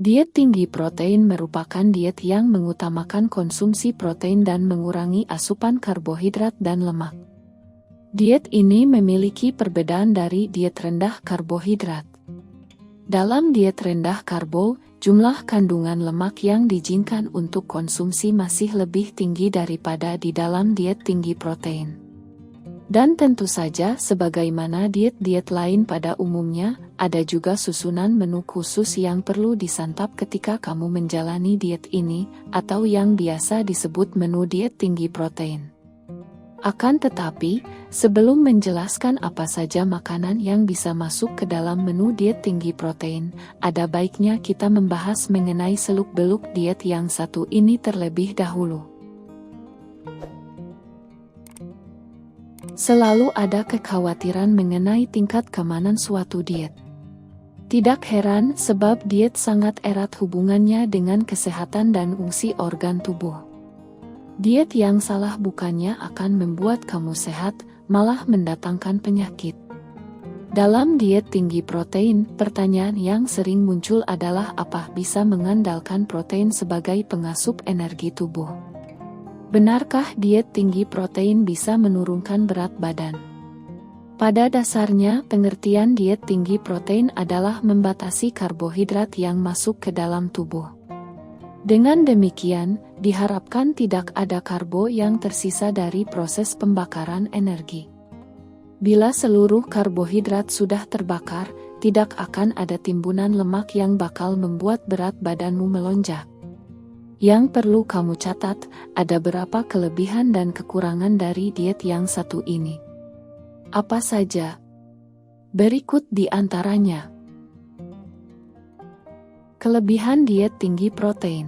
Diet tinggi protein merupakan diet yang mengutamakan konsumsi protein dan mengurangi asupan karbohidrat dan lemak. Diet ini memiliki perbedaan dari diet rendah karbohidrat. Dalam diet rendah karbo, jumlah kandungan lemak yang diizinkan untuk konsumsi masih lebih tinggi daripada di dalam diet tinggi protein. Dan tentu saja sebagaimana diet-diet lain pada umumnya, ada juga susunan menu khusus yang perlu disantap ketika kamu menjalani diet ini, atau yang biasa disebut menu diet tinggi protein. Akan tetapi, sebelum menjelaskan apa saja makanan yang bisa masuk ke dalam menu diet tinggi protein, ada baiknya kita membahas mengenai seluk-beluk diet yang satu ini terlebih dahulu. Selalu ada kekhawatiran mengenai tingkat keamanan suatu diet. Tidak heran sebab diet sangat erat hubungannya dengan kesehatan dan fungsi organ tubuh. Diet yang salah bukannya akan membuat kamu sehat, malah mendatangkan penyakit. Dalam diet tinggi protein, pertanyaan yang sering muncul adalah apa bisa mengandalkan protein sebagai pengasup energi tubuh. Benarkah diet tinggi protein bisa menurunkan berat badan? Pada dasarnya, pengertian diet tinggi protein adalah membatasi karbohidrat yang masuk ke dalam tubuh. Dengan demikian, diharapkan tidak ada karbo yang tersisa dari proses pembakaran energi. Bila seluruh karbohidrat sudah terbakar, tidak akan ada timbunan lemak yang bakal membuat berat badanmu melonjak. Yang perlu kamu catat, ada beberapa kelebihan dan kekurangan dari diet yang satu ini. Apa saja? Berikut di antaranya. Kelebihan diet tinggi protein.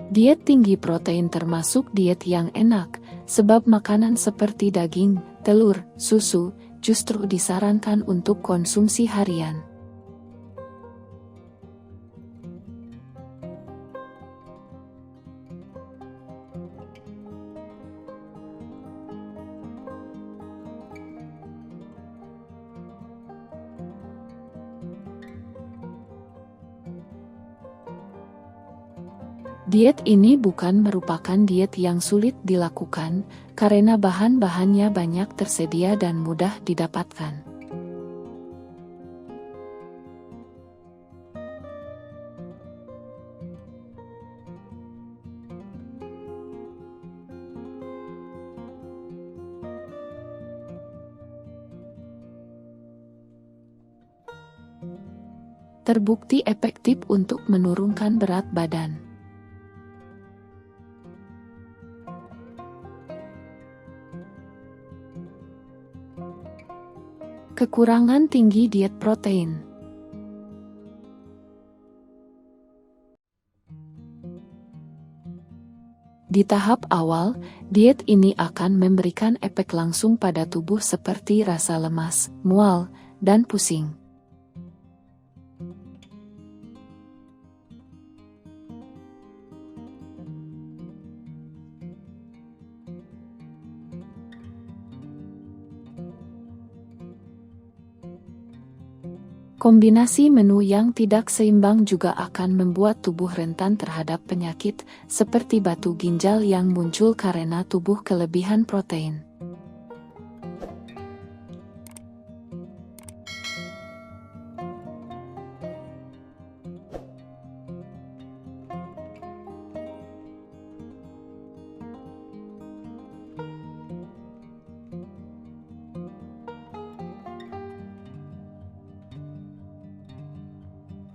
Diet tinggi protein termasuk diet yang enak, sebab makanan seperti daging, telur, susu, justru disarankan untuk konsumsi harian. Diet ini bukan merupakan diet yang sulit dilakukan, karena bahan-bahannya banyak tersedia dan mudah didapatkan. Terbukti efektif untuk menurunkan berat badan. Kekurangan tinggi diet protein. Di tahap awal, diet ini akan memberikan efek langsung pada tubuh seperti rasa lemas, mual, dan pusing. Kombinasi menu yang tidak seimbang juga akan membuat tubuh rentan terhadap penyakit, seperti batu ginjal yang muncul karena tubuh kelebihan protein.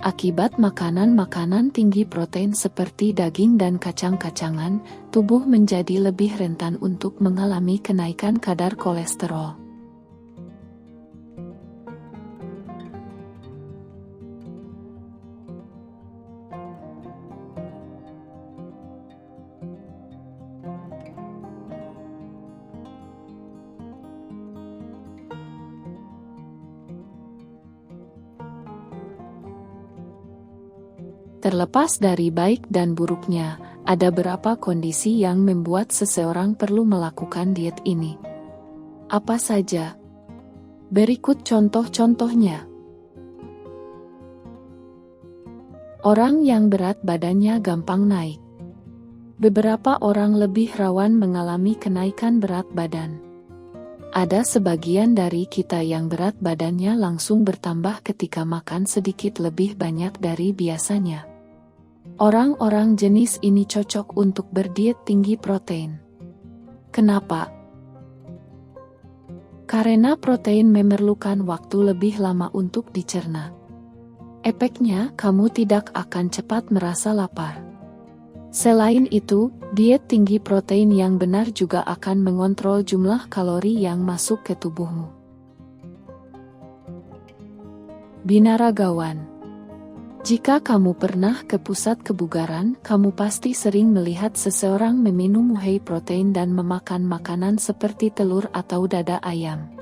Akibat makanan-makanan tinggi protein seperti daging dan kacang-kacangan, tubuh menjadi lebih rentan untuk mengalami kenaikan kadar kolesterol. Terlepas dari baik dan buruknya, ada beberapa kondisi yang membuat seseorang perlu melakukan diet ini. Apa saja? Berikut contoh-contohnya. Orang yang berat badannya gampang naik. Beberapa orang lebih rawan mengalami kenaikan berat badan. Ada sebagian dari kita yang berat badannya langsung bertambah ketika makan sedikit lebih banyak dari biasanya. Orang-orang jenis ini cocok untuk berdiet tinggi protein. Kenapa? Karena protein memerlukan waktu lebih lama untuk dicerna. Efeknya, kamu tidak akan cepat merasa lapar. Selain itu, diet tinggi protein yang benar juga akan mengontrol jumlah kalori yang masuk ke tubuhmu. Binaragawan. Jika kamu pernah ke pusat kebugaran, kamu pasti sering melihat seseorang meminum whey protein dan memakan makanan seperti telur atau dada ayam.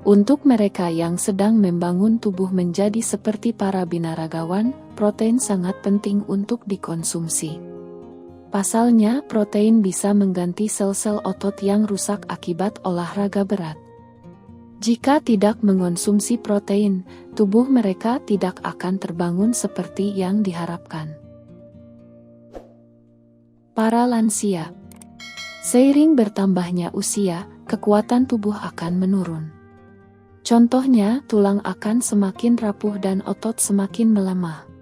Untuk mereka yang sedang membangun tubuh menjadi seperti para binaragawan, protein sangat penting untuk dikonsumsi. Pasalnya, protein bisa mengganti sel-sel otot yang rusak akibat olahraga berat. Jika tidak mengonsumsi protein, tubuh mereka tidak akan terbangun seperti yang diharapkan. Para lansia. Seiring bertambahnya usia, kekuatan tubuh akan menurun. Contohnya, tulang akan semakin rapuh dan otot semakin melemah.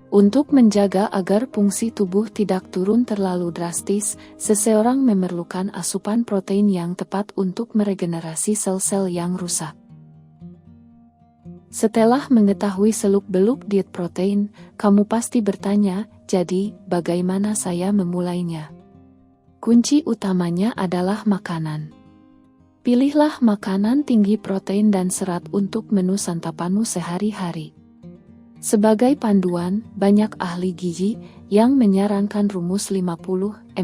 Untuk menjaga agar fungsi tubuh tidak turun terlalu drastis, seseorang memerlukan asupan protein yang tepat untuk meregenerasi sel-sel yang rusak. Setelah mengetahui seluk-beluk diet protein, kamu pasti bertanya, jadi bagaimana saya memulainya? Kunci utamanya adalah makanan. Pilihlah makanan tinggi protein dan serat untuk menu santapanmu sehari-hari. Sebagai panduan, banyak ahli gizi yang menyarankan rumus 50-40-10.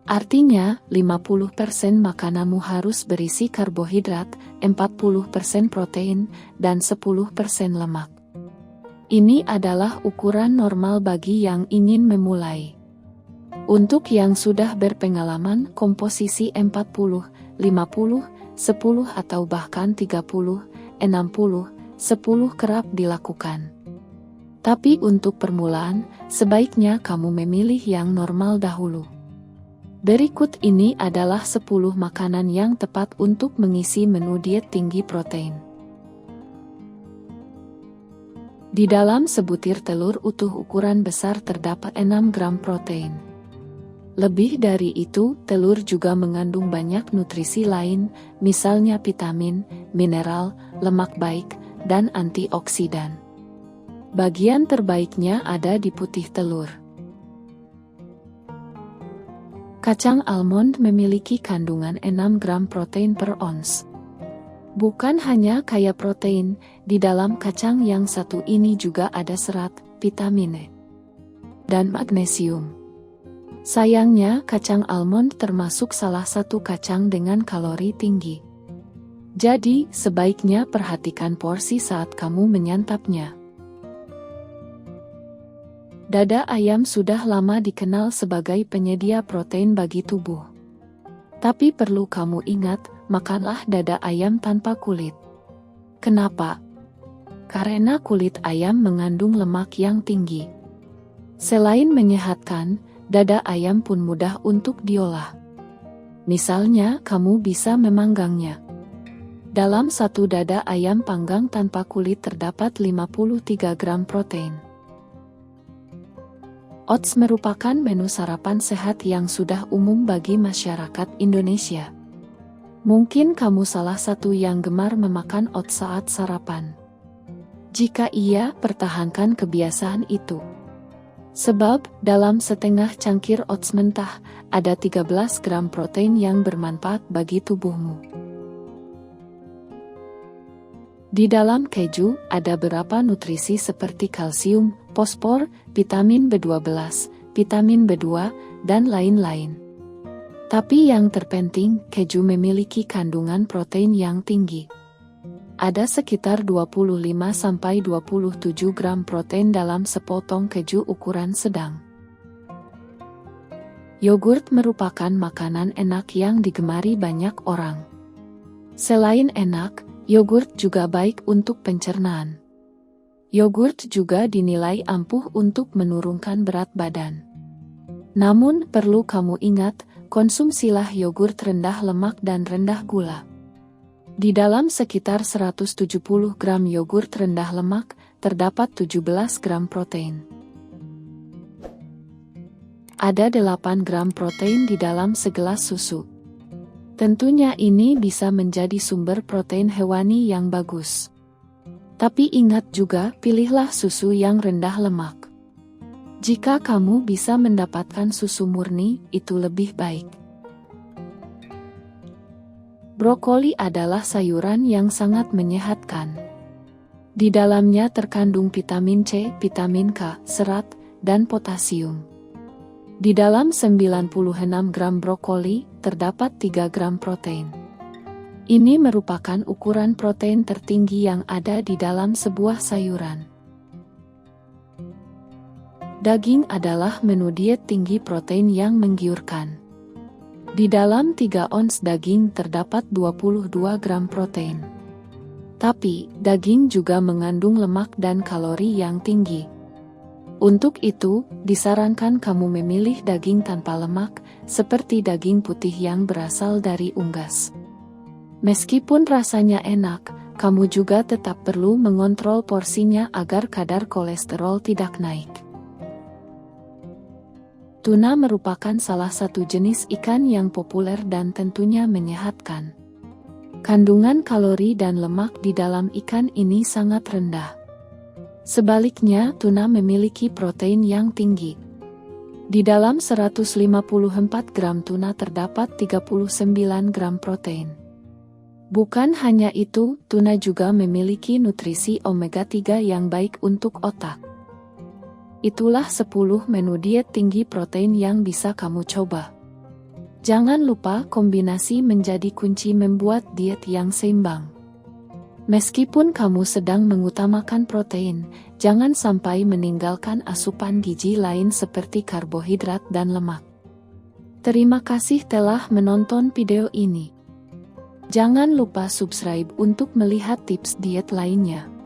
Artinya, 50% makananmu harus berisi karbohidrat, 40% protein, dan 10% lemak. Ini adalah ukuran normal bagi yang ingin memulai. Untuk yang sudah berpengalaman, komposisi 40-50-10 atau bahkan 30-60 10 kerap dilakukan. Tapi untuk permulaan, sebaiknya kamu memilih yang normal dahulu. Berikut ini adalah 10 makanan yang tepat untuk mengisi menu diet tinggi protein. Di dalam sebutir telur utuh ukuran besar terdapat 6 gram protein. Lebih dari itu, telur juga mengandung banyak nutrisi lain, misalnya vitamin, mineral, lemak baik, dan antioksidan. Bagian terbaiknya ada di putih telur. Kacang almond memiliki kandungan 6 gram protein per ons. Bukan hanya kaya protein, di dalam kacang yang satu ini juga ada serat, vitamin E, dan magnesium. Sayangnya, kacang almond termasuk salah satu kacang dengan kalori tinggi. Jadi, sebaiknya perhatikan porsi saat kamu menyantapnya. Dada ayam sudah lama dikenal sebagai penyedia protein bagi tubuh. Tapi perlu kamu ingat, makanlah dada ayam tanpa kulit. Kenapa? Karena kulit ayam mengandung lemak yang tinggi. Selain menyehatkan, dada ayam pun mudah untuk diolah. Misalnya, kamu bisa memanggangnya. Dalam satu dada ayam panggang tanpa kulit terdapat 53 gram protein. Oats merupakan menu sarapan sehat yang sudah umum bagi masyarakat Indonesia. Mungkin kamu salah satu yang gemar memakan oats saat sarapan. Jika iya, pertahankan kebiasaan itu. Sebab, dalam setengah cangkir oats mentah, ada 13 gram protein yang bermanfaat bagi tubuhmu. Di dalam keju, ada beberapa nutrisi seperti kalsium, fosfor, vitamin B12, vitamin B2, dan lain-lain. Tapi yang terpenting, keju memiliki kandungan protein yang tinggi. Ada sekitar 25-27 gram protein dalam sepotong keju ukuran sedang. Yogurt merupakan makanan enak yang digemari banyak orang. Selain enak, yogurt juga baik untuk pencernaan. Yogurt juga dinilai ampuh untuk menurunkan berat badan. Namun perlu kamu ingat, konsumsilah yogurt rendah lemak dan rendah gula. Di dalam sekitar 170 gram yogurt rendah lemak, terdapat 17 gram protein. Ada 8 gram protein di dalam segelas susu. Tentunya ini bisa menjadi sumber protein hewani yang bagus. Tapi ingat juga, pilihlah susu yang rendah lemak. Jika kamu bisa mendapatkan susu murni, itu lebih baik. Brokoli adalah sayuran yang sangat menyehatkan. Di dalamnya terkandung vitamin C, vitamin K, serat, dan potasium. Di dalam 96 gram brokoli, terdapat 3 gram protein. Ini merupakan ukuran protein tertinggi yang ada di dalam sebuah sayuran. Daging adalah menu diet tinggi protein yang menggiurkan. Di dalam 3 ons daging terdapat 22 gram protein. Tapi, daging juga mengandung lemak dan kalori yang tinggi. Untuk itu, disarankan kamu memilih daging tanpa lemak, seperti daging putih yang berasal dari unggas. Meskipun rasanya enak, kamu juga tetap perlu mengontrol porsinya agar kadar kolesterol tidak naik. Tuna merupakan salah satu jenis ikan yang populer dan tentunya menyehatkan. Kandungan kalori dan lemak di dalam ikan ini sangat rendah. Sebaliknya, tuna memiliki protein yang tinggi. Di dalam 154 gram tuna terdapat 39 gram protein. Bukan hanya itu, tuna juga memiliki nutrisi omega 3 yang baik untuk otak. Itulah 10 menu diet tinggi protein yang bisa kamu coba. Jangan lupa, kombinasi menjadi kunci membuat diet yang seimbang. Meskipun kamu sedang mengutamakan protein, jangan sampai meninggalkan asupan gizi lain seperti karbohidrat dan lemak. Terima kasih telah menonton video ini. Jangan lupa subscribe untuk melihat tips diet lainnya.